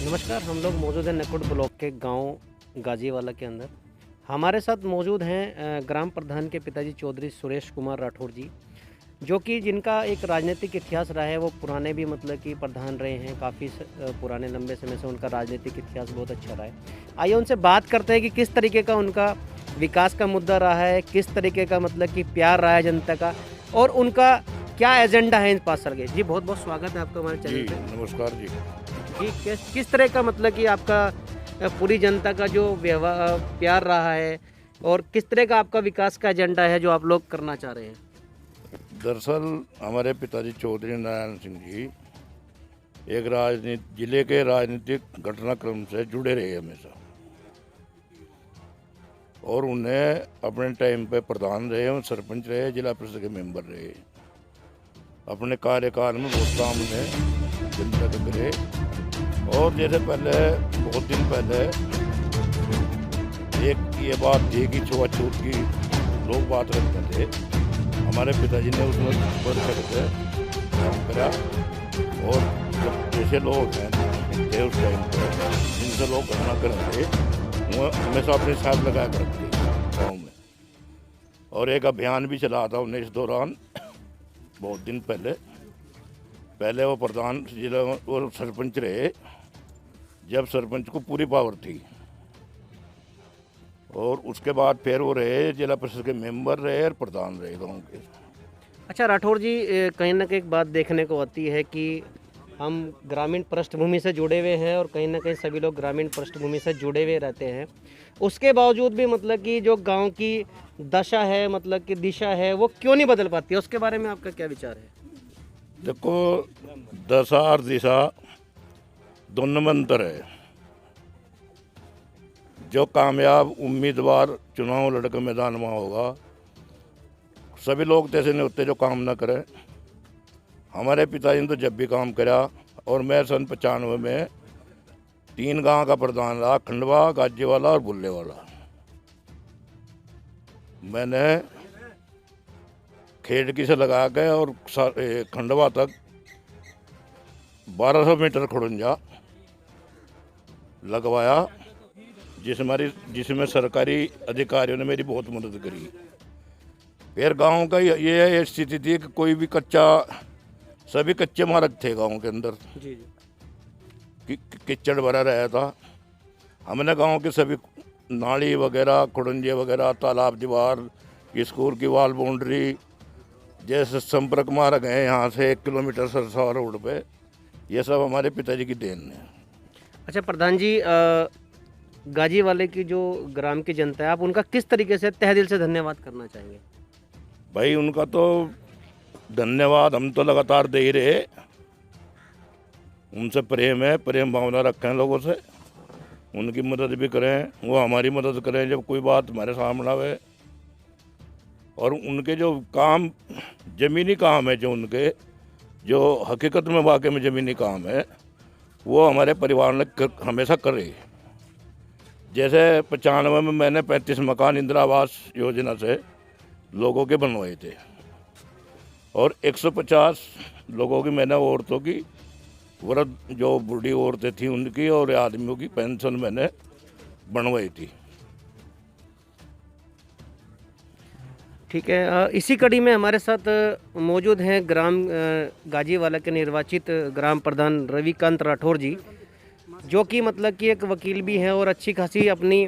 नमस्कार। हम लोग मौजूद हैं नकुट ब्लॉक के गांव गाजीवाला के अंदर। हमारे साथ मौजूद हैं ग्राम प्रधान के पिताजी चौधरी सुरेश कुमार राठौर जी, जो कि जिनका एक राजनीतिक इतिहास रहा है। वो पुराने भी मतलब कि प्रधान रहे हैं, काफ़ी पुराने लंबे समय से उनका राजनीतिक इतिहास बहुत अच्छा रहा है। आइए उनसे बात करते हैं कि किस तरीके का उनका विकास का मुद्दा रहा है, किस तरीके का मतलब कि प्यार रहा है जनता का, और उनका क्या एजेंडा है इन 5 साल के। जी बहुत बहुत स्वागत है आपका हमारे जी, चैनल पे। नमस्कार जी। जी, किस तरह का मतलब कि आपका पूरी जनता का जो व्यवहार प्यार रहा है, और किस तरह का आपका विकास का एजेंडा है जो आप लोग करना चाह रहे हैं? दरअसल हमारे पिताजी चौधरी नारायण सिंह जी एक जिले के राजनीतिक घटनाक्रम से जुड़े रहे हमेशा, और उन्हें अपने टाइम पे प्रधान रहे और सरपंच रहे, जिला परिषद के मेंबर रहे। अपने कार्यकाल में बहुत काम उन्हें जनता के करे। और जैसे पहले बहुत दिन पहले एक ये बात थी कि छुआछूत की लोग बात रखते थे, हमारे पिताजी ने उसमें बढ़ चढ़ के काम करा। और जब जैसे लोग हैं थे उस टाइम पर जिनसे लोग घटना कर रहे थे, वो हमेशा अपने साथ लगा कर रखते गाँव में। और एक अभियान भी चला था उन्हें इस दौरान, बहुत दिन पहले वो प्रधान जिला और सरपंच रहे, जब सरपंच को पूरी पावर थी। और उसके बाद फिर वो रहे जिला परिषद के मेंबर रहे और प्रधान रहे गाँव के। अच्छा राठौर जी, कहीं ना कहीं एक बात देखने को आती है कि हम ग्रामीण पृष्ठभूमि से जुड़े हुए हैं, और कहीं ना कहीं सभी लोग ग्रामीण पृष्ठभूमि से जुड़े हुए रहते हैं। उसके बावजूद भी मतलब कि जो गांव की दशा है, मतलब कि दिशा है, वो क्यों नहीं बदल पाती है? उसके बारे में आपका क्या विचार है? देखो, दशा और दिशा दोनों में अंतर है। जो कामयाब उम्मीदवार चुनाव लड़के मैदान में होगा, सभी लोग तो ऐसे नहीं होते जो काम ना करें। हमारे पिताजी ने तो जब भी काम करा, और मैं सन 95 में 3 गांव का प्रधान रहा, खंडवा, गाजीवाला और बुल्लेवाला। मैंने खेड़की से लगा के और खंडवा तक 1200 मीटर खुड़ंजा लगवाया, जिसमें सरकारी अधिकारियों ने मेरी बहुत मदद करी। फिर गांव का ये स्थिति थी कि कोई भी सभी कच्चे मार्ग थे गांव के अंदर। जी जी। कीचड़ भरा रहा था। हमने गांव के सभी नाली वगैरह, खुड़ंजे वगैरह, तालाब, दीवार, स्कूल की वाल बाउंड्री, जैसे संपर्क मार्ग है यहाँ से 1 किलोमीटर सरसा रोड पे, ये सब हमारे पिताजी की देन है। अच्छा प्रधान जी, गाजी वाले की जो ग्राम की जनता है, आप उनका किस तरीके से तहे दिल से धन्यवाद करना चाहेंगे? भाई उनका तो धन्यवाद हम तो लगातार दे ही रहे। उनसे प्रेम है, प्रेम भावना रखें लोगों से, उनकी मदद भी करें, वो हमारी मदद करें जब कोई बात हमारे सामने आवे। और उनके जो काम, ज़मीनी काम है, जो हकीकत में वाकई में ज़मीनी काम है, वो हमारे परिवार ने हमेशा करे। जैसे 95 में मैंने 35 मकान इंदिरा आवास योजना से लोगों के बनवाए थे, और 150 लोगों की मैंने औरतों की, वृद्ध जो बूढ़ी औरतें थी उनकी, और आदमियों की पेंशन मैंने बनवाई थी। ठीक है। इसी कड़ी में हमारे साथ मौजूद हैं ग्राम गाजीवाला के निर्वाचित ग्राम प्रधान रविकांत राठौर जी, जो कि मतलब कि एक वकील भी हैं और अच्छी खासी अपनी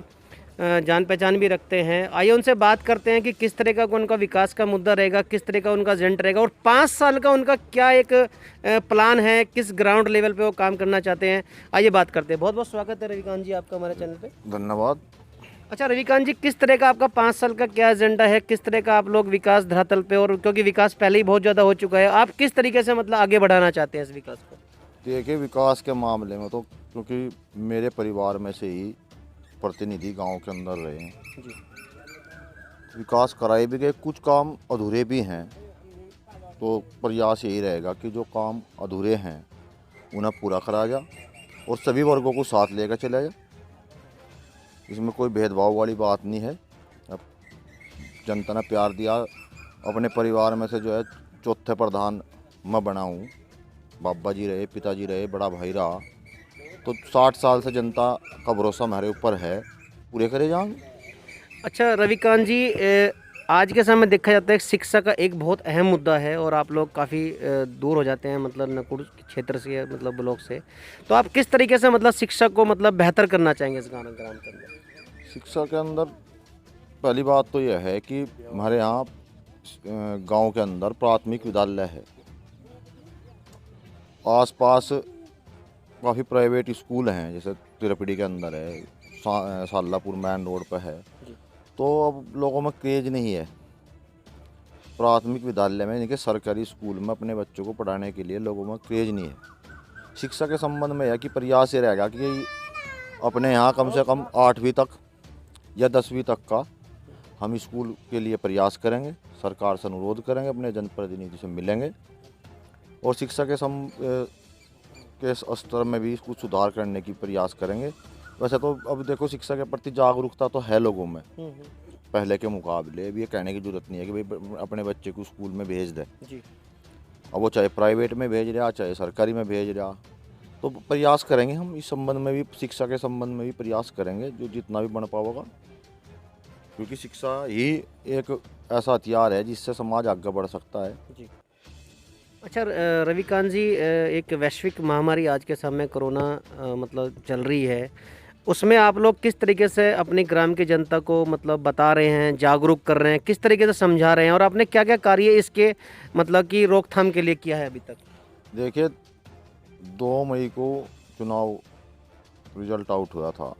जान पहचान भी रखते हैं। आइए उनसे बात करते हैं कि किस तरह का उनका विकास का मुद्दा रहेगा, किस तरह का उनका एजेंडा रहेगा, और 5 साल का उनका क्या एक प्लान है, किस ग्राउंड लेवल पे वो काम करना चाहते हैं। आइए बात करते हैं। बहुत बहुत स्वागत है रविकांत जी आपका हमारे चैनल पे। धन्यवाद। अच्छा रविकांत जी, किस तरह का आपका 5 साल का क्या एजेंडा है, किस तरह का आप लोग विकास धरातल पे, और क्योंकि विकास पहले ही बहुत ज़्यादा हो चुका है, आप किस तरीके से मतलब आगे बढ़ाना चाहते हैं इस विकास को? देखिए, विकास के मामले में तो क्योंकि मेरे परिवार में से ही प्रतिनिधि गांव के अंदर रहे हैं, जी विकास कराए भी गए, कुछ काम अधूरे भी हैं। तो प्रयास यही रहेगा कि जो काम अधूरे हैं उन्हें पूरा कराया जाए और सभी वर्गों को साथ लेकर चला जाए। इसमें कोई भेदभाव वाली बात नहीं है। अब जनता ने प्यार दिया, अपने परिवार में से जो है चौथे प्रधान मैं बना हूँ। बाबा जी रहे, पिताजी रहे, बड़ा भाई रहा, तो 60 साल से जनता का भरोसा हमारे ऊपर है, पूरे करे जाएंगे। अच्छा रविकांत जी, आज के समय देखा जाता है कि शिक्षा का एक बहुत अहम मुद्दा है और आप लोग काफ़ी दूर हो जाते हैं मतलब नकुड़ क्षेत्र से मतलब ब्लॉक से। तो आप किस तरीके से मतलब शिक्षा को मतलब बेहतर करना चाहेंगे इस ग्राम ग्राम के अंदर? शिक्षा के अंदर पहली बात तो यह है कि हमारे यहाँ गांव के अंदर प्राथमिक विद्यालय है, आसपास काफ़ी प्राइवेट स्कूल हैं, जैसे तिरपड़ी के अंदर है, सालापुर मेन रोड पर है। जी। तो अब लोगों में क्रेज नहीं है प्राथमिक विद्यालय में, यानी कि सरकारी स्कूल में अपने बच्चों को पढ़ाने के लिए लोगों में क्रेज नहीं है। शिक्षा के संबंध में यह कि प्रयास ये रहेगा कि अपने यहाँ कम से कम 8वीं तक या 10वीं तक का हम स्कूल के लिए प्रयास करेंगे, सरकार से अनुरोध करेंगे, अपने जनप्रतिनिधि से मिलेंगे और शिक्षा के स्तर में भी कुछ सुधार करने की प्रयास करेंगे। वैसे तो अब देखो शिक्षा के प्रति जागरूकता तो है लोगों में पहले के मुकाबले। अब ये कहने की जरूरत नहीं है कि भाई अपने बच्चे को स्कूल में भेज दें, जी। अब वो चाहे प्राइवेट में भेज रहा चाहे सरकारी में भेज रहा। तो प्रयास करेंगे हम इस संबंध में भी, शिक्षा के संबंध में भी प्रयास करेंगे जो जितना भी बन पाएगा, क्योंकि शिक्षा ही एक ऐसा हथियार है जिससे समाज आगे बढ़ सकता है। जी। अच्छा रविकांत जी, एक वैश्विक महामारी आज के समय कोरोना मतलब चल रही है, उसमें आप लोग किस तरीके से अपने ग्राम की जनता को मतलब बता रहे हैं, जागरूक कर रहे हैं, किस तरीके से समझा रहे हैं और आपने क्या क्या कार्य इसके मतलब कि रोकथाम के लिए किया है अभी तक? देखिए 2 मई को चुनाव रिजल्ट आउट हुआ था,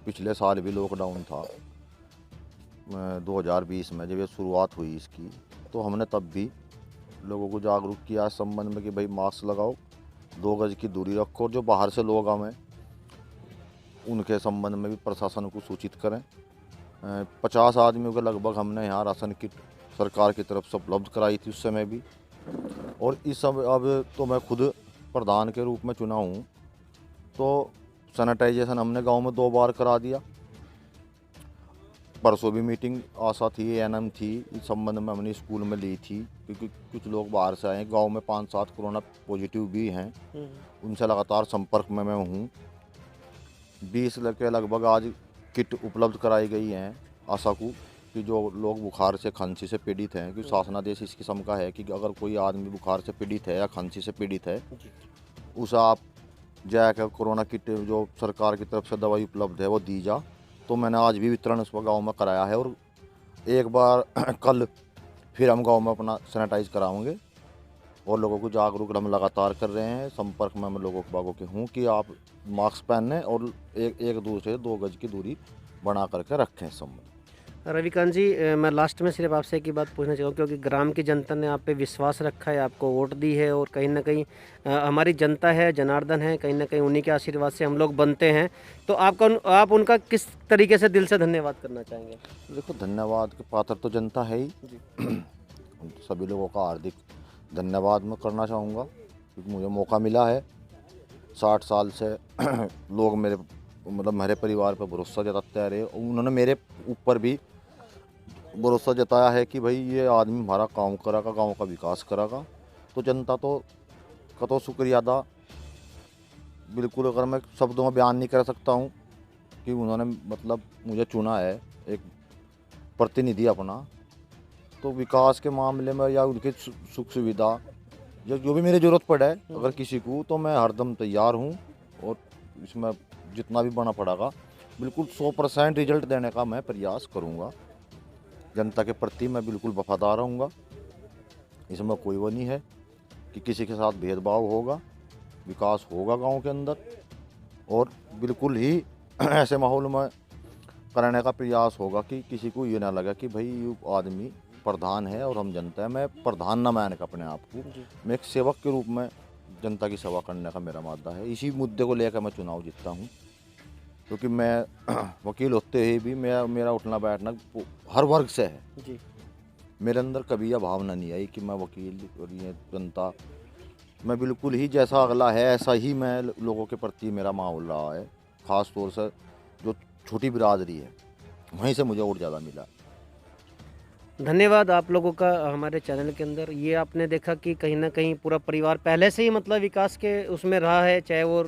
पिछले साल भी लॉकडाउन था 2020 में जब ये शुरुआत हुई इसकी, तो हमने तब भी लोगों को जागरूक किया इस संबंध में कि भाई मास्क लगाओ, 2 गज की दूरी रखो और जो बाहर से लोग आवें उनके संबंध में भी प्रशासन को सूचित करें। 50 आदमियों के लगभग हमने यहाँ राशन किट सरकार की तरफ से उपलब्ध कराई थी उस समय भी। और इस समय अब तो मैं खुद प्रधान के रूप में चुना हूँ, तो सैनिटाइजेशन हमने गांव में 2 बार करा दिया। परसों भी मीटिंग आशा थी, एएनएम थी, इस संबंध में हमने स्कूल में ली थी, क्योंकि कुछ लोग बाहर से आए हैं। गांव में 5-7 कोरोना पॉजिटिव भी हैं, उनसे लगातार संपर्क में मैं हूँ। 20 के लगभग आज किट उपलब्ध कराई गई हैं आशा को, कि जो लोग बुखार से खांसी से पीड़ित हैं, क्योंकि शासनादेश इस किस्म का है कि अगर कोई आदमी बुखार से पीड़ित है या खांसी से पीड़ित है, उसे आप जाकर कोरोना किट जो सरकार की तरफ से दवाई उपलब्ध है वो दी जा। तो मैंने आज भी वितरण उस गाँव में कराया है और एक बार कल फिर हम गांव में अपना सैनिटाइज कराएंगे और लोगों को जागरूक हम लगातार कर रहे हैं। संपर्क में हम लोगों बागों के हूँ कि आप मास्क पहनें और एक दूसरे से 2 गज की दूरी बना करके रखें। संबंध रविकांत जी, मैं लास्ट में सिर्फ आपसे एक ही बात पूछना चाहूँगा, क्योंकि ग्राम की जनता ने आप पे विश्वास रखा है, आपको वोट दी है और कहीं ना कहीं हमारी जनता है, जनार्दन है, कहीं ना कहीं उन्हीं के आशीर्वाद से हम लोग बनते हैं। तो आप उनका किस तरीके से दिल से धन्यवाद करना चाहेंगे? देखो धन्यवाद के पात्र तो जनता है ही जी। सभी लोगों का हार्दिक धन्यवाद मैं करना चाहूँगा, क्योंकि मुझे मौका मिला है। 60 साल से लोग मेरे परिवार पर भरोसा जताते आ रहे, उन्होंने मेरे ऊपर भी भरोसा जताया है कि भाई ये आदमी हमारा काम करेगा, गांव का विकास करेगा। तो जनता का तो शुक्रिया अदा बिल्कुल, अगर मैं शब्दों में बयान नहीं कर सकता हूँ कि उन्होंने मतलब मुझे चुना है एक प्रतिनिधि अपना। तो विकास के मामले में या उनकी सुख सुविधा जो भी मेरी ज़रूरत पड़े अगर किसी को, तो मैं हरदम तैयार हूँ और इसमें जितना भी बना पड़ेगा बिल्कुल 100% रिजल्ट देने का मैं प्रयास करूँगा। जनता के प्रति मैं बिल्कुल वफादार रहूँगा, इसमें कोई वो नहीं है कि किसी के साथ भेदभाव होगा। विकास होगा गांव के अंदर और बिल्कुल ही ऐसे माहौल में करने का प्रयास होगा कि किसी को ये ना लगे कि भाई ये आदमी प्रधान है और हम जनता है। मैं प्रधान ना मान के अपने आप को, मैं एक सेवक के रूप में जनता की सेवा करने का मेरा मादा है। इसी मुद्दे को लेकर मैं चुनाव जीतता हूँ, क्योंकि मैं वकील होते हुए भी मेरा उठना बैठना हर वर्ग से है। जी। मेरे मेरे अंदर कभी यह भावना नहीं आई कि मैं वकील और ये जनता, मैं बिल्कुल ही जैसा अगला है ऐसा ही मैं लोगों के प्रति मेरा माहौल रहा है। ख़ास तौर से जो छोटी बिरादरी है वहीं से मुझे और ज़्यादा मिला। धन्यवाद आप लोगों का हमारे चैनल के अंदर। ये आपने देखा कि कहीं ना कहीं पूरा परिवार पहले से ही मतलब विकास के उसमें रहा है, चाहे वो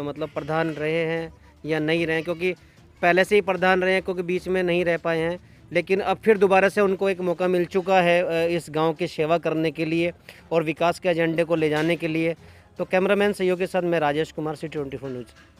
मतलब प्रधान रहे हैं या नहीं रहे, क्योंकि पहले से ही प्रधान रहे हैं, क्योंकि बीच में नहीं रह पाए हैं, लेकिन अब फिर दोबारा से उनको एक मौका मिल चुका है इस गांव की सेवा करने के लिए और विकास के एजेंडे को ले जाने के लिए। तो कैमरामैन सहयोग के साथ मैं राजेश कुमार, City 24 न्यूज़।